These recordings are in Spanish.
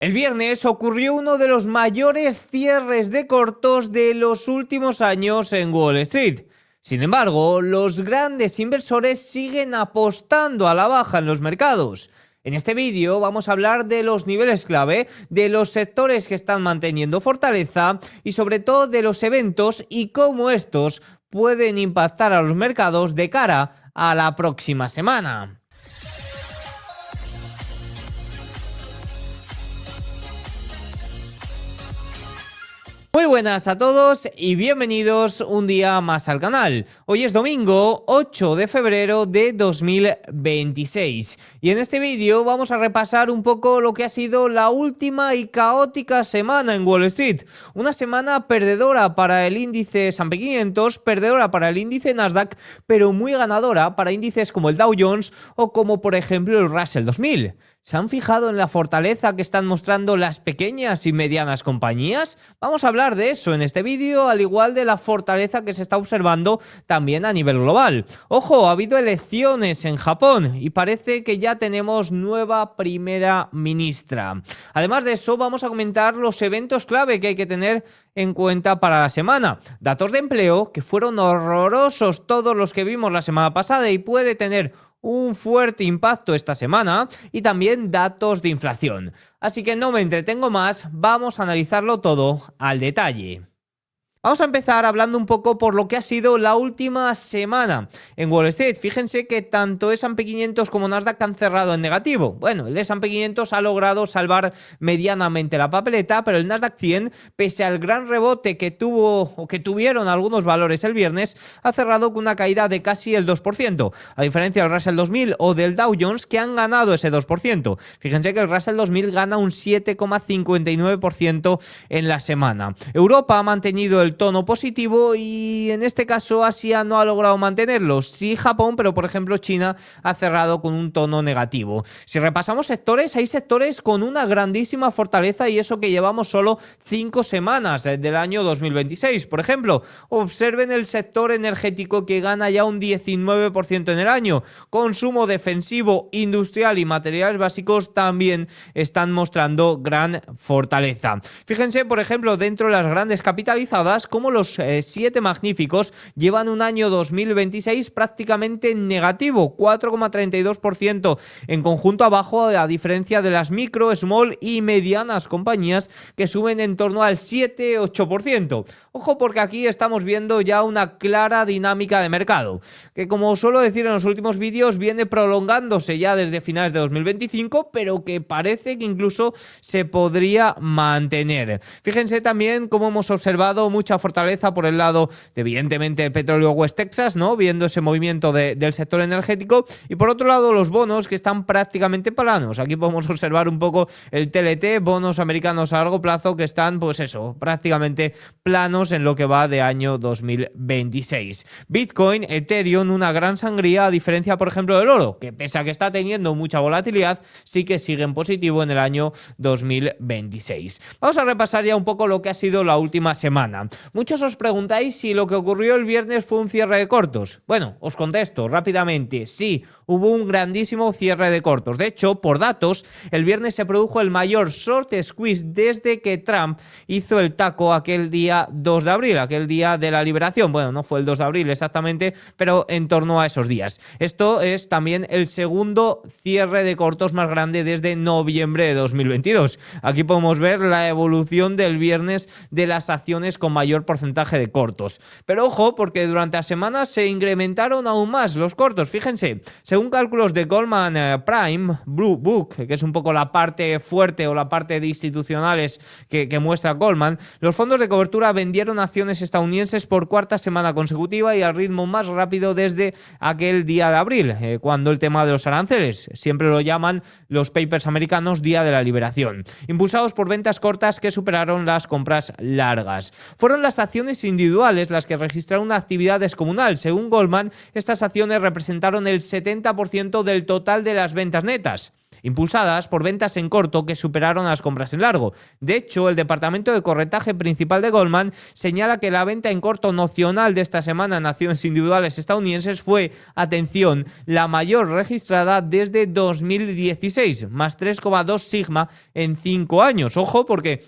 El viernes ocurrió uno de los mayores cierres de cortos de los últimos años en Wall Street. Sin embargo, los grandes inversores siguen apostando a la baja en los mercados. En este vídeo vamos a hablar de los niveles clave, de los sectores que están manteniendo fortaleza y sobre todo de los eventos y cómo estos pueden impactar a los mercados de cara a la próxima semana. Muy buenas a todos y bienvenidos un día más al canal. Hoy es domingo 8 de febrero de 2026 y en este vídeo vamos a repasar un poco lo que ha sido la última y caótica semana en Wall Street. Una semana perdedora para el índice S&P 500, perdedora para el índice Nasdaq, pero muy ganadora para índices como el Dow Jones o como por ejemplo el Russell 2000. ¿Se han fijado en la fortaleza que están mostrando las pequeñas y medianas compañías? Vamos a hablar de eso en este vídeo, al igual de la fortaleza que se está observando también a nivel global. Ojo, ha habido elecciones en Japón y parece que ya tenemos nueva primera ministra. Además de eso, vamos a comentar los eventos clave que hay que tener en cuenta para la semana. Datos de empleo, que fueron horrorosos todos los que vimos la semana pasada y puede tener un fuerte impacto esta semana, y también datos de inflación. Así que no me entretengo más, vamos a analizarlo todo al detalle. Vamos a empezar hablando un poco por lo que ha sido la última semana en Wall Street. Fíjense que tanto S&P 500 como Nasdaq han cerrado en negativo. Bueno, el S&P 500 ha logrado salvar medianamente la papeleta, pero el Nasdaq 100, pese al gran rebote que tuvo o que tuvieron algunos valores el viernes, ha cerrado con una caída de casi el 2%, a diferencia del Russell 2000 o del Dow Jones, que han ganado ese 2%. Fíjense que el Russell 2000 gana un 7,59% en la semana. Europa ha mantenido el tono positivo y en este caso Asia no ha logrado mantenerlo. Sí Japón, pero por ejemplo China ha cerrado con un tono negativo. Si repasamos sectores, hay sectores con una grandísima fortaleza y eso que llevamos solo 5 semanas del año 2026. Por ejemplo, observen el sector energético que gana ya un 19% en el año. Consumo defensivo, industrial y materiales básicos también están mostrando gran fortaleza. Fíjense, por ejemplo, dentro de las grandes capitalizadas, como los 7 magníficos llevan un año 2026 prácticamente negativo, 4,32% en conjunto abajo, a diferencia de las micro, small y medianas compañías que suben en torno al 7-8%. Ojo, porque aquí estamos viendo ya una clara dinámica de mercado, que como suelo decir en los últimos vídeos, viene prolongándose ya desde finales de 2025, pero que parece que incluso se podría mantener. Fíjense también cómo hemos observado mucha fortaleza por el lado de, evidentemente, el petróleo West Texas, ¿no? Viendo ese movimiento del sector energético, y por otro lado los bonos, que están prácticamente planos. Aquí podemos observar un poco el TLT, bonos americanos a largo plazo, que están, pues eso, prácticamente planos en lo que va de año 2026. Bitcoin, Ethereum, una gran sangría, a diferencia, por ejemplo, del oro, que pese a que está teniendo mucha volatilidad, sí que sigue en positivo en el año 2026. Vamos a repasar ya un poco lo que ha sido la última semana. Muchos os preguntáis si lo que ocurrió el viernes fue un cierre de cortos. Bueno, os contesto rápidamente, sí, hubo un grandísimo cierre de cortos. De hecho, por datos, el viernes se produjo el mayor short squeeze desde que Trump hizo el taco aquel día 2 de abril, aquel día de la liberación. Bueno, no fue el 2 de abril exactamente, pero en torno a esos días. Esto es también el segundo cierre de cortos más grande desde noviembre de 2022. Aquí podemos ver la evolución del viernes de las acciones con mayor porcentaje de cortos. Pero ojo, porque durante la semana se incrementaron aún más los cortos. Fíjense, según cálculos de Goldman Prime Blue Book, que es un poco la parte fuerte o la parte de institucionales que muestra Goldman, los fondos de cobertura vendieron acciones estadounidenses por cuarta semana consecutiva y al ritmo más rápido desde aquel día de abril, cuando el tema de los aranceles, siempre lo llaman los papers americanos, día de la liberación, impulsados por ventas cortas que superaron las compras largas. Fueron las acciones individuales las que registraron una actividad descomunal. Según Goldman, estas acciones representaron el 70% del total de las ventas netas. impulsadas por ventas en corto que superaron a las compras en largo. De hecho, el departamento de corretaje principal de Goldman señala que la venta en corto nocional de esta semana en acciones individuales estadounidenses fue, atención, la mayor registrada desde 2016, más 3,2 sigma en 5 años. Ojo, porque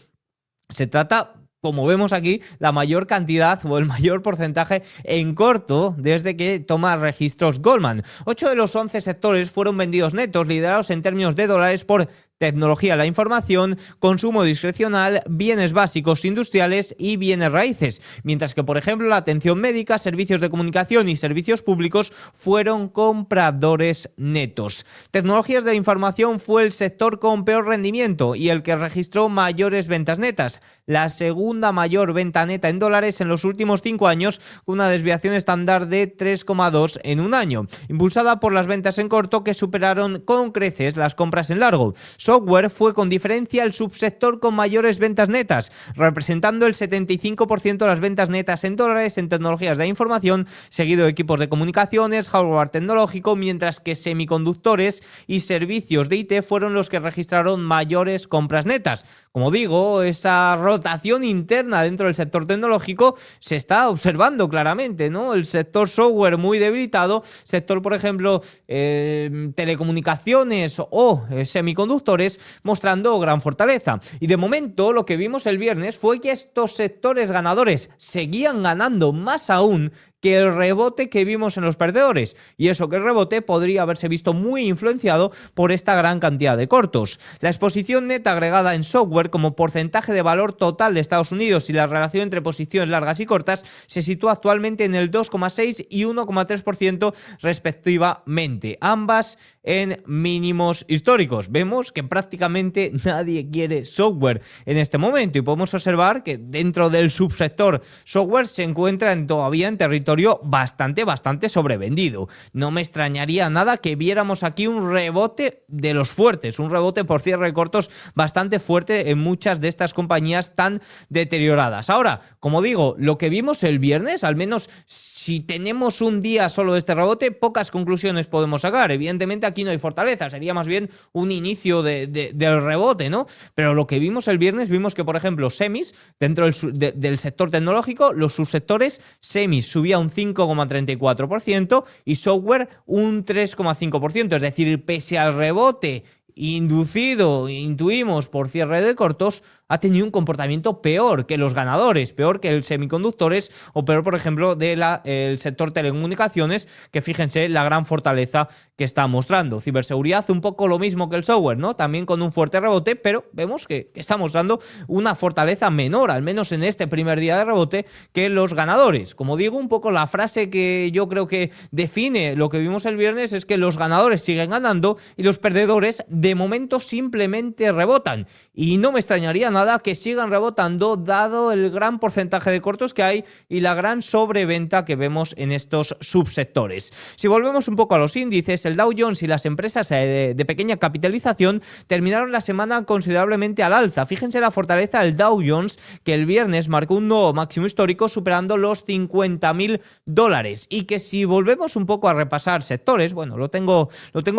se trata, como vemos aquí, la mayor cantidad o el mayor porcentaje en corto desde que toma registros Goldman. 8 de los 11 sectores fueron vendidos netos, liderados en términos de dólares por tecnología, la información, consumo discrecional, bienes básicos industriales y bienes raíces, mientras que, por ejemplo, la atención médica, servicios de comunicación y servicios públicos fueron compradores netos. Tecnologías de la información fue el sector con peor rendimiento y el que registró mayores ventas netas, la segunda mayor venta neta en dólares en los últimos 5 años, con una desviación estándar de 3,2 en un año, impulsada por las ventas en corto que superaron con creces las compras en largo. Software fue con diferencia el subsector con mayores ventas netas, representando el 75% de las ventas netas en dólares en tecnologías de la información, seguido de equipos de comunicaciones, hardware tecnológico, mientras que semiconductores y servicios de IT fueron los que registraron mayores compras netas. Como digo, esa rotación interna dentro del sector tecnológico se está observando claramente, ¿no? El sector software muy debilitado, sector, por ejemplo, telecomunicaciones o semiconductores, mostrando gran fortaleza. Y de momento lo que vimos el viernes fue que estos sectores ganadores seguían ganando más aún que el rebote que vimos en los perdedores, y eso que el rebote podría haberse visto muy influenciado por esta gran cantidad de cortos. La exposición neta agregada en software como porcentaje de valor total de Estados Unidos y la relación entre posiciones largas y cortas se sitúa actualmente en el 2,6 y 1,3% respectivamente, ambas en mínimos históricos. Vemos que prácticamente nadie quiere software en este momento y podemos observar que dentro del subsector software se encuentra todavía en territorio bastante sobrevendido. No me extrañaría nada que viéramos aquí un rebote de los fuertes, un rebote por cierre de cortos bastante fuerte en muchas de estas compañías tan deterioradas. Ahora, como digo, lo que vimos el viernes, al menos si tenemos un día solo de este rebote, pocas conclusiones podemos sacar. Evidentemente aquí no hay fortaleza, sería más bien un inicio del rebote, ¿no? Pero lo que vimos el viernes, vimos que, por ejemplo, semis, dentro del sector tecnológico, los subsectores semis subían un 5,34% y software un 3,5%, es decir, pese al rebote inducido, intuimos, por cierre de cortos, ha tenido un comportamiento peor que los ganadores, peor que el semiconductores o peor, por ejemplo, el sector telecomunicaciones, que fíjense la gran fortaleza que está mostrando. Ciberseguridad un poco lo mismo que el software, ¿no? También con un fuerte rebote, pero vemos que está mostrando una fortaleza menor, al menos en este primer día de rebote, que los ganadores. Como digo, un poco la frase que yo creo que define lo que vimos el viernes es que los ganadores siguen ganando y los perdedores de momento simplemente rebotan, y no me extrañaría nada que sigan rebotando dado el gran porcentaje de cortos que hay y la gran sobreventa que vemos en estos subsectores. Si volvemos un poco a los índices, el Dow Jones y las empresas de pequeña capitalización terminaron la semana considerablemente al alza. Fíjense la fortaleza del Dow Jones, que el viernes marcó un nuevo máximo histórico superando los $50.000, y que si volvemos un poco a repasar sectores, bueno, lo tengo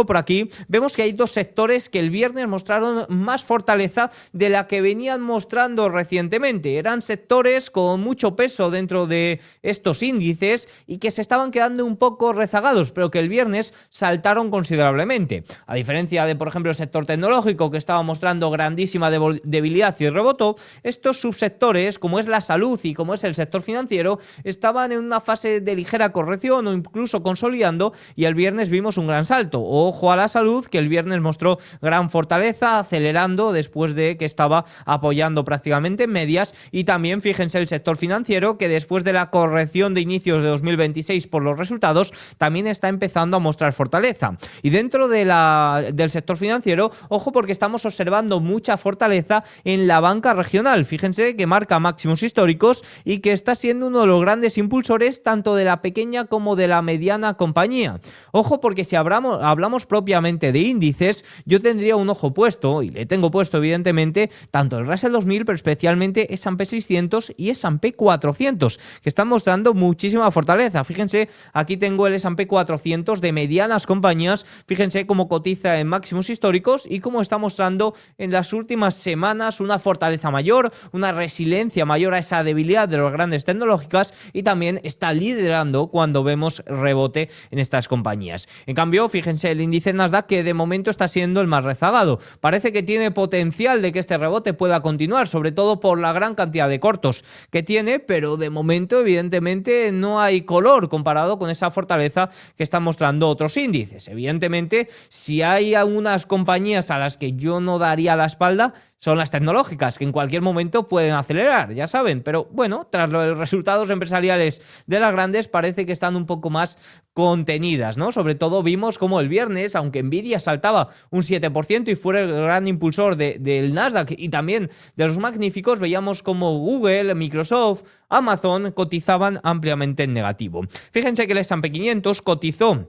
por aquí, vemos que hay dos sectores que el viernes mostraron más fortaleza de la que venían mostrando recientemente. Eran sectores con mucho peso dentro de estos índices y que se estaban quedando un poco rezagados, pero que el viernes saltaron considerablemente. A diferencia de, por ejemplo, el sector tecnológico, que estaba mostrando grandísima debilidad y rebotó, estos subsectores, como es la salud y como es el sector financiero, estaban en una fase de ligera corrección o incluso consolidando, y el viernes vimos un gran salto. Ojo a la salud, que el viernes mostró gran fortaleza, acelerando después de que estaba apoyando prácticamente en medias, y también fíjense el sector financiero, que después de la corrección de inicios de 2026 por los resultados, también está empezando a mostrar fortaleza. Y dentro del sector financiero, ojo, porque estamos observando mucha fortaleza en la banca regional. Fíjense que marca máximos históricos y que está siendo uno de los grandes impulsores tanto de la pequeña como de la mediana compañía. Ojo, porque si hablamos propiamente de índices, yo tendría un ojo puesto, y le tengo puesto evidentemente, tanto el Russell 2000, pero especialmente S&P 600 y S&P 400, que están mostrando muchísima fortaleza. Fíjense, aquí tengo el S&P 400 de medianas compañías, fíjense cómo cotiza en máximos históricos y cómo está mostrando en las últimas semanas una fortaleza mayor, una resiliencia mayor a esa debilidad de las grandes tecnológicas, y también está liderando cuando vemos rebote en estas compañías. En cambio, fíjense el índice Nasdaq, que de momento está siendo el más rezagado. Parece que tiene potencial de que este rebote pueda continuar, sobre todo por la gran cantidad de cortos que tiene, pero de momento evidentemente no hay color comparado con esa fortaleza que están mostrando otros índices. Evidentemente, si hay algunas compañías a las que yo no daría la espalda, son las tecnológicas, que en cualquier momento pueden acelerar, ya saben, pero bueno, tras los resultados empresariales de las grandes parece que están un poco más contenidas, ¿no? Sobre todo vimos como el viernes, aunque Nvidia saltaba un 7% y fuera el gran impulsor del Nasdaq y también de los magníficos, veíamos como Google, Microsoft, Amazon cotizaban ampliamente en negativo. Fíjense que el S&P 500 cotizó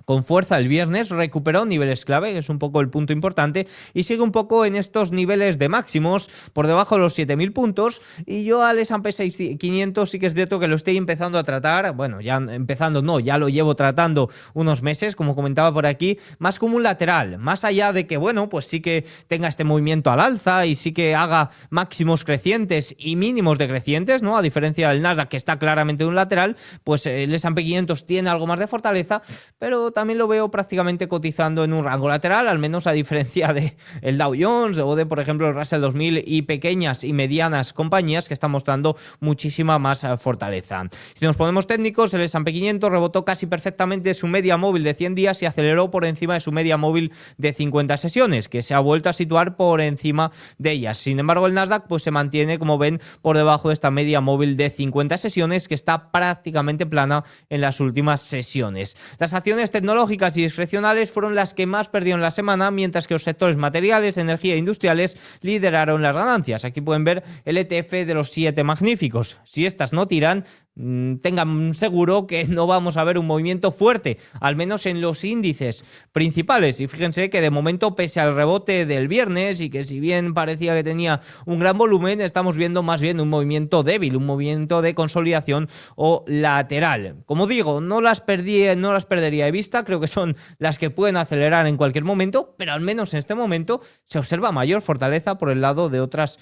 con fuerza el viernes, recuperó niveles clave, que es un poco el punto importante, y sigue un poco en estos niveles de máximos, por debajo de los 7.000 puntos, y yo al S&P 500 sí que es cierto que lo estoy empezando a tratar, bueno, ya empezando no, ya lo llevo tratando unos meses, como comentaba por aquí, más como un lateral, más allá de que, bueno, pues sí que tenga este movimiento al alza y sí que haga máximos crecientes y mínimos decrecientes, ¿no? A diferencia del Nasdaq, que está claramente en un lateral, pues el S&P 500 tiene algo más de fortaleza, pero también lo veo prácticamente cotizando en un rango lateral, al menos a diferencia de el Dow Jones o de, por ejemplo, el Russell 2000 y pequeñas y medianas compañías que están mostrando muchísima más fortaleza. Si nos ponemos técnicos, el S&P 500 rebotó casi perfectamente su media móvil de 100 días y aceleró por encima de su media móvil de 50 sesiones, que se ha vuelto a situar por encima de ellas. Sin embargo, el Nasdaq pues se mantiene, como ven, por debajo de esta media móvil de 50 sesiones, que está prácticamente plana en las últimas sesiones. Las acciones tecnológicas y discrecionales fueron las que más perdieron la semana, mientras que los sectores materiales, energía e industriales lideraron las ganancias. Aquí pueden ver el ETF de los 7 magníficos. Si estas no tiran, tengan seguro que no vamos a ver un movimiento fuerte, al menos en los índices principales. Y fíjense que de momento, pese al rebote del viernes y que si bien parecía que tenía un gran volumen, estamos viendo más bien un movimiento débil, un movimiento de consolidación o lateral. Como digo, no las perdería de vista, creo que son las que pueden acelerar en cualquier momento, pero al menos en este momento se observa mayor fortaleza por el lado de otras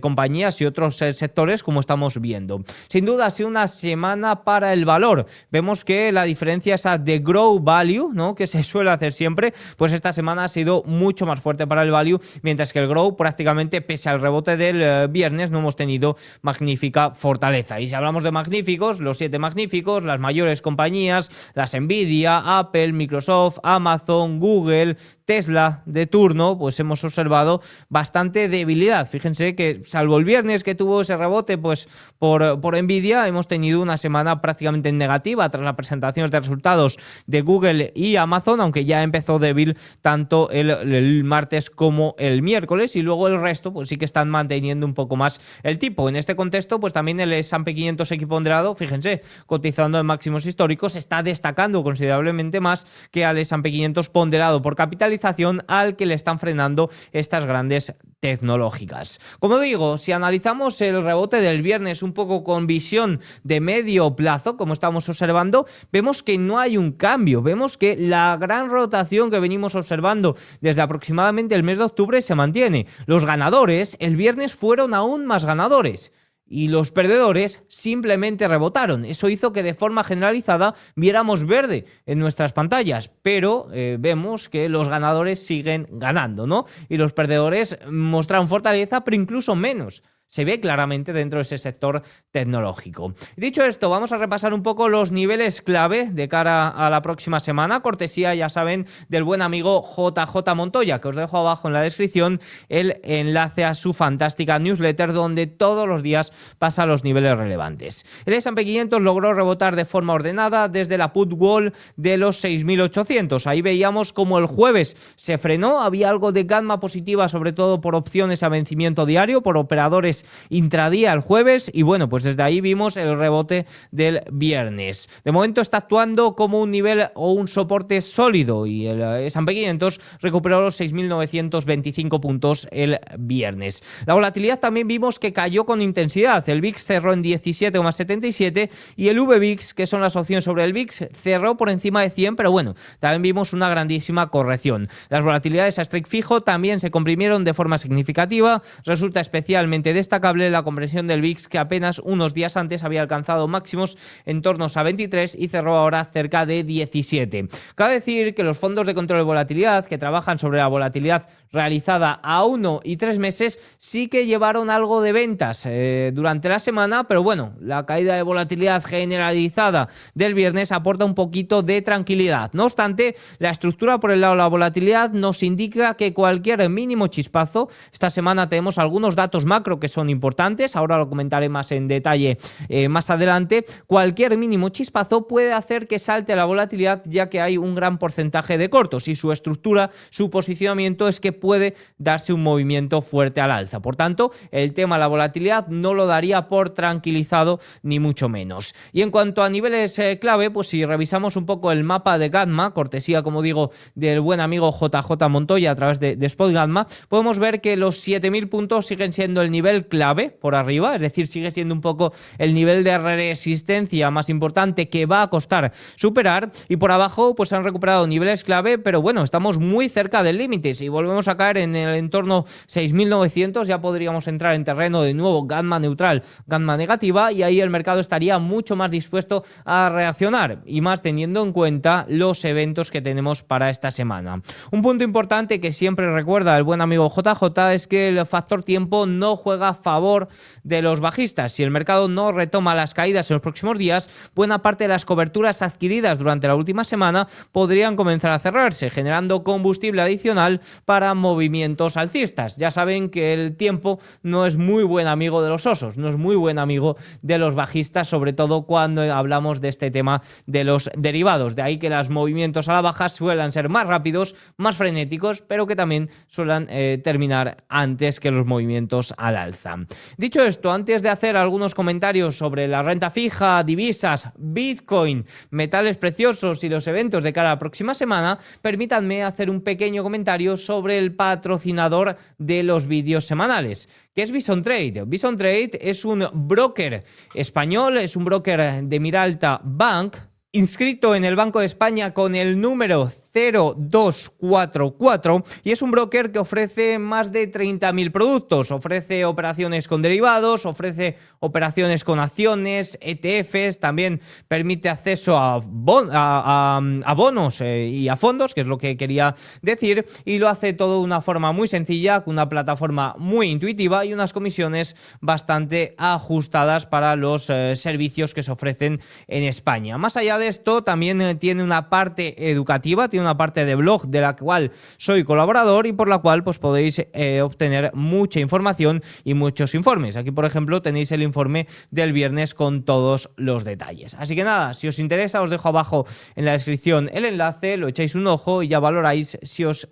compañías y otros sectores, como estamos viendo. Sin duda ha sido una semana para el valor. Vemos que la diferencia esa de Grow Value, ¿no?, que se suele hacer siempre, pues esta semana ha sido mucho más fuerte para el Value, mientras que el Grow prácticamente, pese al rebote del viernes, no hemos tenido magnífica fortaleza. Y si hablamos de magníficos, los 7 magníficos, las mayores compañías, las Nvidia, Apple, Microsoft, Amazon, Google, Tesla de turno, pues hemos observado bastante debilidad. Fíjense que salvo el viernes que tuvo ese rebote pues por Nvidia, hemos tenido una semana prácticamente negativa tras las presentaciones de resultados de Google y Amazon, aunque ya empezó débil tanto el martes como el miércoles, y luego el resto pues sí que están manteniendo un poco más el tipo. En este contexto pues también el S&P 500 equiponderado, fíjense, cotizando en máximos históricos, está destacando considerablemente más que al S&P 500 ponderado por capitalización, al que le están frenando estas grandes tecnológicas. Como digo, si analizamos el rebote del viernes un poco con visión de medio plazo, como estamos observando, vemos que no hay un cambio, vemos que la gran rotación que venimos observando desde aproximadamente el mes de octubre se mantiene. Los ganadores el viernes fueron aún más ganadores, y los perdedores simplemente rebotaron. Eso hizo que de forma generalizada viéramos verde en nuestras pantallas, pero vemos que los ganadores siguen ganando, ¿no? Y los perdedores mostraron fortaleza, pero incluso menos. Se ve claramente dentro de ese sector tecnológico. Dicho esto, vamos a repasar un poco los niveles clave de cara a la próxima semana. Cortesía, ya saben, del buen amigo JJ Montoya, que os dejo abajo en la descripción el enlace a su fantástica newsletter, donde todos los días pasa los niveles relevantes. El S&P 500 logró rebotar de forma ordenada desde la put wall de los 6.800. Ahí veíamos como el jueves se frenó, había algo de gamma positiva, sobre todo por opciones a vencimiento diario, por operadores mejores intradía el jueves y bueno, pues desde ahí vimos el rebote del viernes. De momento está actuando como un nivel o un soporte sólido y el S&P 500 recuperó los 6.925 puntos el viernes. La volatilidad también vimos que cayó con intensidad. El VIX cerró en 17,77 y el VVIX, que son las opciones sobre el VIX, cerró por encima de 100, pero bueno, también vimos una grandísima corrección. Las volatilidades a strike fijo también se comprimieron de forma significativa. Resulta especialmente destacable la compresión del VIX, que apenas unos días antes había alcanzado máximos en torno a 23 y cerró ahora cerca de 17. Cabe decir que los fondos de control de volatilidad, que trabajan sobre la volatilidad realizada a 1 y 3 meses, sí que llevaron algo de ventas durante la semana, pero bueno, la caída de volatilidad generalizada del viernes aporta un poquito de tranquilidad. No obstante, la estructura por el lado de la volatilidad nos indica que cualquier mínimo chispazo, esta semana tenemos algunos datos macro que son importantes, ahora lo comentaré más en detalle más adelante, cualquier mínimo chispazo puede hacer que salte la volatilidad, ya que hay un gran porcentaje de cortos y su estructura, su posicionamiento es que puede darse un movimiento fuerte al alza. Por tanto, el tema de la volatilidad no lo daría por tranquilizado ni mucho menos. Y en cuanto a niveles clave, pues si revisamos un poco el mapa de Gamma, cortesía, como digo, del buen amigo JJ Montoya a través de Spot Gamma, podemos ver que los 7.000 puntos siguen siendo el nivel clave por arriba, es decir, sigue siendo un poco el nivel de resistencia más importante que va a costar superar, y por abajo pues han recuperado niveles clave, pero bueno, estamos muy cerca del límite. Si volvemos a caer en el entorno 6.900 ya podríamos entrar en terreno de nuevo gamma neutral, gamma negativa, y ahí el mercado estaría mucho más dispuesto a reaccionar, y más teniendo en cuenta los eventos que tenemos para esta semana. Un punto importante que siempre recuerda el buen amigo JJ es que el factor tiempo no juega a favor de los bajistas. Si el mercado no retoma las caídas en los próximos días, buena parte de las coberturas adquiridas durante la última semana podrían comenzar a cerrarse, generando combustible adicional para movimientos alcistas. Ya saben que el tiempo no es muy buen amigo de los osos, no es muy buen amigo de los bajistas, sobre todo cuando hablamos de este tema de los derivados. De ahí que los movimientos a la baja suelen ser más rápidos, más frenéticos, pero que también suelen terminar antes que los movimientos al alza. Dicho esto, antes de hacer algunos comentarios sobre la renta fija, divisas, Bitcoin, metales preciosos y los eventos de cara a la próxima semana, permítanme hacer un pequeño comentario sobre el patrocinador de los vídeos semanales, que es Bison Trade. Bison Trade es un broker español, es un broker de Miralta Bank, inscrito en el Banco de España con el número 0244, y es un broker que ofrece más de 30.000 productos. Ofrece operaciones con derivados, ofrece operaciones con acciones, ETFs, también permite acceso a bonos y a fondos, que es lo que quería decir, y lo hace todo de una forma muy sencilla, con una plataforma muy intuitiva y unas comisiones bastante ajustadas para los servicios que se ofrecen en España. Más allá de esto, también tiene una parte educativa, tiene una parte de blog de la cual soy colaborador y por la cual pues podéis obtener mucha información y muchos informes. Aquí, por ejemplo, tenéis el informe del viernes con todos los detalles. Así que nada, si os interesa, os dejo abajo en la descripción el enlace, lo echáis un ojo y ya valoráis si os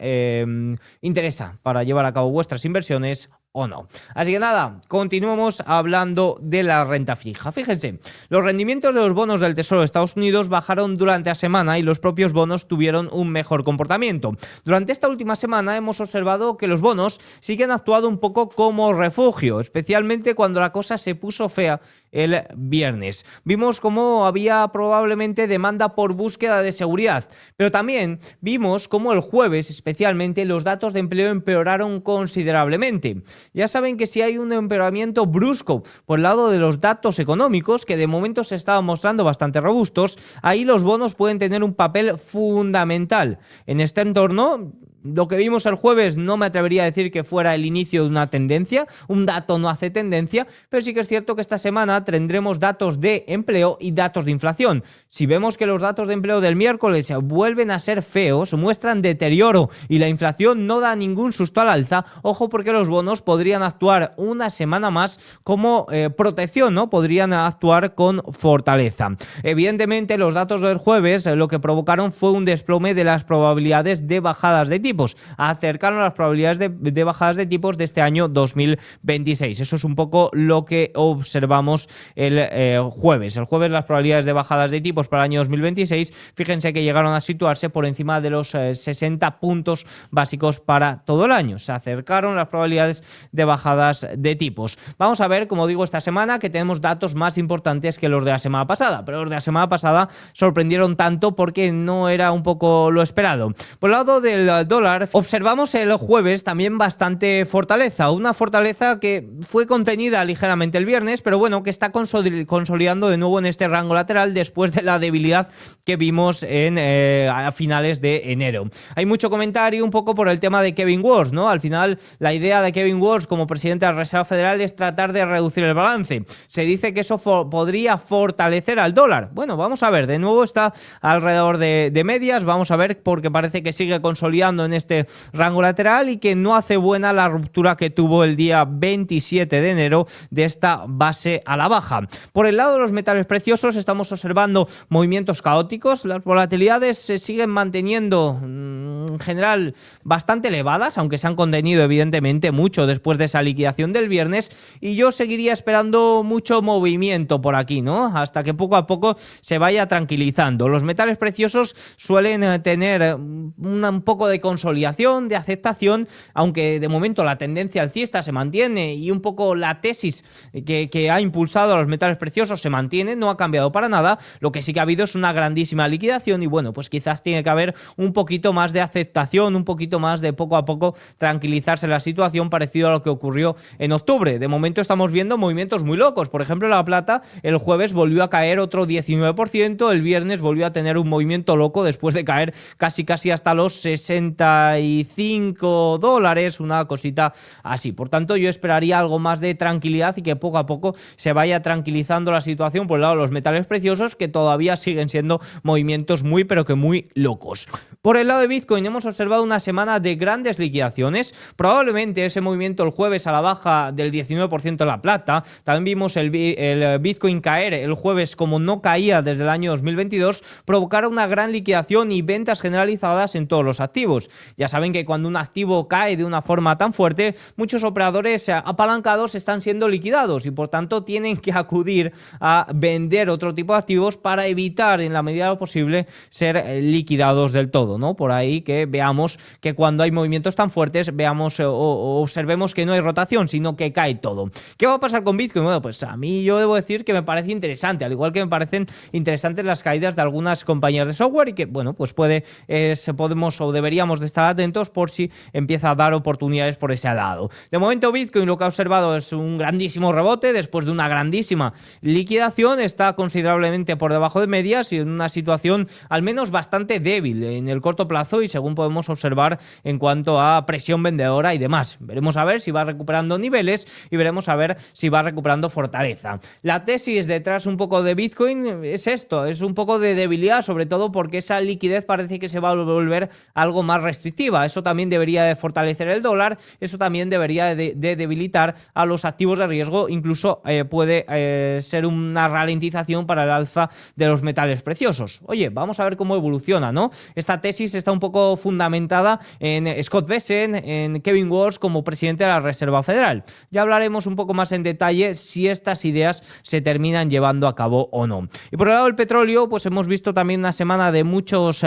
interesa para llevar a cabo vuestras inversiones o no. Así que nada, continuamos hablando de la renta fija. Fíjense, los rendimientos de los bonos del Tesoro de Estados Unidos bajaron durante la semana y los propios bonos tuvieron un mejor comportamiento. Durante esta última semana hemos observado que los bonos sí que han actuado un poco como refugio, especialmente cuando la cosa se puso fea el viernes. Vimos cómo había probablemente demanda por búsqueda de seguridad, pero también vimos cómo el jueves, especialmente, los datos de empleo empeoraron considerablemente. Ya saben que si hay un empeoramiento brusco por el lado de los datos económicos, que de momento se estaban mostrando bastante robustos, ahí los bonos pueden tener un papel fundamental. En este entorno, lo que vimos el jueves no me atrevería a decir que fuera el inicio de una tendencia, un dato no hace tendencia, pero sí que es cierto que esta semana tendremos datos de empleo y datos de inflación. Si vemos que los datos de empleo del miércoles vuelven a ser feos, muestran deterioro y la inflación no da ningún susto al alza, ojo, porque los bonos podrían actuar una semana más como protección, ¿no? Podrían actuar con fortaleza. Evidentemente, los datos del jueves lo que provocaron fue un desplome de las probabilidades de bajadas de tipo. tipos. Acercaron las probabilidades de bajadas de tipos de este año 2026. Eso es un poco lo que observamos el jueves. El jueves las probabilidades de bajadas de tipos para el año 2026, fíjense que llegaron a situarse por encima de los 60 puntos básicos para todo el año. Se acercaron las probabilidades de bajadas de tipos. Vamos a ver, como digo, esta semana que tenemos datos más importantes que los de la semana pasada, pero los de la semana pasada sorprendieron tanto porque no era un poco lo esperado. Por el lado del dólar, observamos el jueves también bastante fortaleza, una fortaleza que fue contenida ligeramente el viernes, pero bueno, que está consolidando de nuevo en este rango lateral después de la debilidad que vimos a finales de enero. Hay mucho comentario un poco por el tema de Kevin Warsh, ¿no? Al final, la idea de Kevin Warsh como presidente de la Reserva Federal es tratar de reducir el balance. Se dice que eso podría fortalecer al dólar. Bueno, vamos a ver, de nuevo está alrededor de medias, vamos a ver, porque parece que sigue consolidando en este rango lateral y que no hace buena la ruptura que tuvo el día 27 de enero de esta base a la baja. Por el lado de los metales preciosos estamos observando movimientos caóticos, las volatilidades se siguen manteniendo en general bastante elevadas, aunque se han contenido evidentemente mucho después de esa liquidación del viernes, y yo seguiría esperando mucho movimiento por aquí, ¿no? Hasta que poco a poco se vaya tranquilizando. Los metales preciosos suelen tener un poco de consolidación, de aceptación, aunque de momento la tendencia alcista se mantiene y un poco la tesis que ha impulsado a los metales preciosos se mantiene, no ha cambiado para nada. Lo que sí que ha habido es una grandísima liquidación y bueno, pues quizás tiene que haber un poquito más de aceptación, un poquito más de poco a poco tranquilizarse la situación, parecido a lo que ocurrió en octubre. De momento estamos viendo movimientos muy locos. Por ejemplo, la plata el jueves volvió a caer otro 19%, el viernes volvió a tener un movimiento loco después de caer casi hasta los 65 dólares, una cosita así. Por tanto, yo esperaría algo más de tranquilidad y que poco a poco se vaya tranquilizando la situación por el lado de los metales preciosos, que todavía siguen siendo movimientos muy pero que muy locos. Por el lado de Bitcoin hemos observado una semana de grandes liquidaciones, probablemente ese movimiento el jueves a la baja del 19% en la plata. También vimos el Bitcoin caer el jueves como no caía desde el año 2022, provocar una gran liquidación y ventas generalizadas en todos los activos. Ya saben que cuando un activo cae de una forma tan fuerte, muchos operadores apalancados están siendo liquidados y por tanto tienen que acudir a vender otro tipo de activos para evitar en la medida de lo posible ser liquidados del todo, ¿no? Por ahí que veamos que cuando hay movimientos tan fuertes veamos o observemos que no hay rotación, sino que cae todo. ¿Qué va a pasar con Bitcoin? Bueno, pues a mí yo debo decir que me parece interesante, al igual que me parecen interesantes las caídas de algunas compañías de software y que, bueno, pues podemos o deberíamos de estar atentos por si empieza a dar oportunidades por ese lado. De momento Bitcoin lo que ha observado es un grandísimo rebote después de una grandísima liquidación, está considerablemente por debajo de medias y en una situación al menos bastante débil en el corto plazo y según podemos observar en cuanto a presión vendedora y demás. Veremos a ver si va recuperando niveles y veremos a ver si va recuperando fortaleza. La tesis detrás un poco de Bitcoin es esto, es un poco de debilidad, sobre todo porque esa liquidez parece que se va a volver algo más restrictiva. Eso también debería de fortalecer el dólar, eso también debería de debilitar a los activos de riesgo, incluso puede ser una ralentización para el alza de los metales preciosos. Oye, vamos a ver cómo evoluciona, ¿no? Esta tesis está un poco fundamentada en Scott Bessent, en Kevin Warsh como presidente de la Reserva Federal. Ya hablaremos un poco más en detalle si estas ideas se terminan llevando a cabo o no. Y por el lado del petróleo, pues hemos visto también una semana de muchos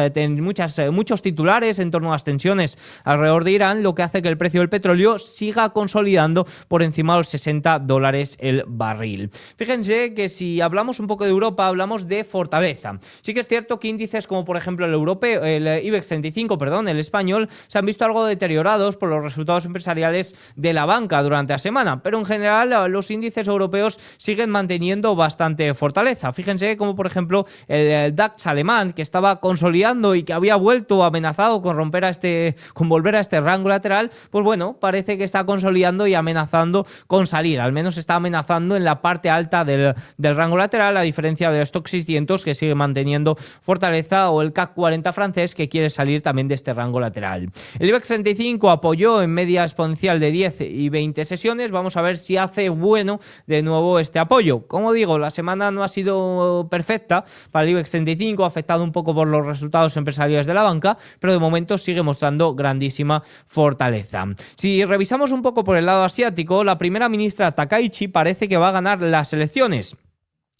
titulares en torno a las tensiones alrededor de Irán, lo que hace que el precio del petróleo siga consolidando por encima de los 60 dólares el barril. Fíjense que si hablamos un poco de Europa, hablamos de fortaleza. Sí que es cierto que índices como por ejemplo el europeo, el IBEX 35, el español, se han visto algo deteriorados por los resultados empresariales de la banca durante la semana, pero en general los índices europeos siguen manteniendo bastante fortaleza. Fíjense como por ejemplo el DAX alemán, que estaba consolidando y que había vuelto amenazado con volver a este rango lateral, pues bueno, parece que está consolidando y amenazando con salir, al menos está amenazando en la parte alta del rango lateral, a diferencia del Stoxx 600 que sigue manteniendo fortaleza, o el CAC 40 francés que quiere salir también de este rango lateral. El IBEX 35 apoyó en media exponencial de 10 y 20 sesiones, vamos a ver si hace bueno de nuevo este apoyo. Como digo, la semana no ha sido perfecta para el IBEX 35, afectado un poco por los resultados empresariales de la banca, pero de momento sigue sigue mostrando grandísima fortaleza. Si revisamos un poco por el lado asiático, la primera ministra Takaichi parece que va a ganar las elecciones.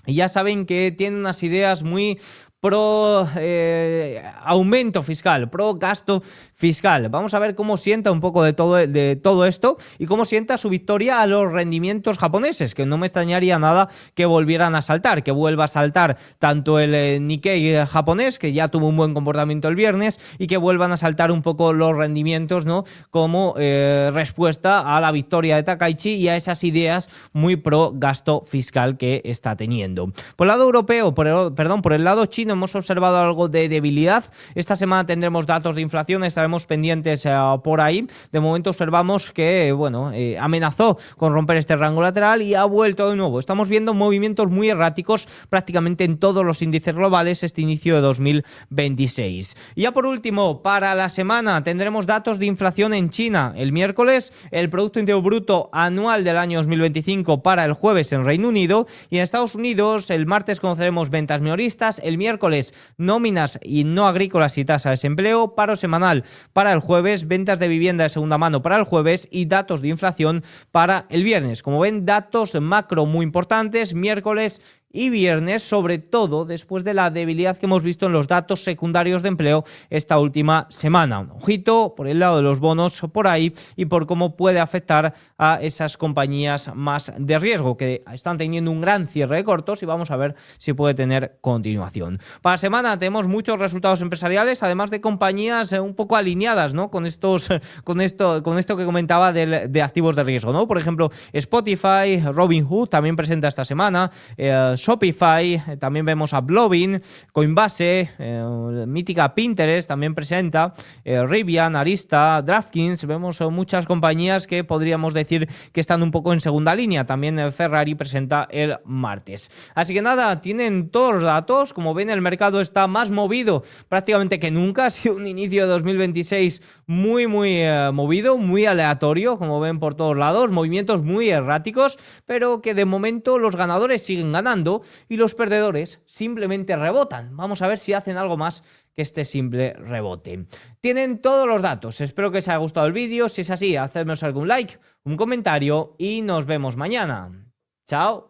Y ya saben que tiene unas ideas muy pro aumento fiscal, pro gasto fiscal. Vamos a ver cómo sienta un poco de todo esto y cómo sienta su victoria a los rendimientos japoneses, que no me extrañaría nada que volvieran a saltar, que vuelva a saltar tanto el Nikkei japonés, que ya tuvo un buen comportamiento el viernes, y que vuelvan a saltar un poco los rendimientos, ¿no? Como respuesta a la victoria de Takaichi y a esas ideas muy pro gasto fiscal que está teniendo. Por el lado europeo, por el lado chino, hemos observado algo de debilidad. Esta semana tendremos datos de inflación, estaremos pendientes por ahí. De momento observamos que, bueno, amenazó con romper este rango lateral y ha vuelto de nuevo. Estamos viendo movimientos muy erráticos prácticamente en todos los índices globales este inicio de 2026. Y ya por último, para la semana tendremos datos de inflación en China el miércoles, el Producto Interior Bruto anual del año 2025 para el jueves en Reino Unido, y en Estados Unidos el martes conoceremos ventas minoristas, el miércoles nóminas y no agrícolas y tasa de desempleo, paro semanal para el jueves, ventas de vivienda de segunda mano para el jueves y datos de inflación para el viernes. Como ven, datos macro muy importantes miércoles y viernes, sobre todo después de la debilidad que hemos visto en los datos secundarios de empleo esta última semana. Ojito por el lado de los bonos por ahí y por cómo puede afectar a esas compañías más de riesgo que están teniendo un gran cierre de cortos, y vamos a ver si puede tener continuación. Para la semana tenemos muchos resultados empresariales, además de compañías un poco alineadas, ¿no? con esto que comentaba de activos de riesgo, ¿no? Por ejemplo, Spotify, Robinhood también presenta esta semana, Shopify, también vemos a Blovin, Coinbase, mítica Pinterest también presenta, Rivian, Arista, DraftKings. Vemos muchas compañías que podríamos decir que están un poco en segunda línea. También Ferrari presenta el martes. Así que nada, tienen todos los datos. Como ven, el mercado está más movido prácticamente que nunca. Ha sido un inicio de 2026 muy movido, muy aleatorio, como ven por todos lados, movimientos muy erráticos, pero que de momento los ganadores siguen ganando y los perdedores simplemente rebotan. Vamos a ver si hacen algo más que este simple rebote. Tienen todos los datos. Espero que os haya gustado el vídeo. Si es así, hacednos algún like, un comentario y nos vemos mañana. Chao.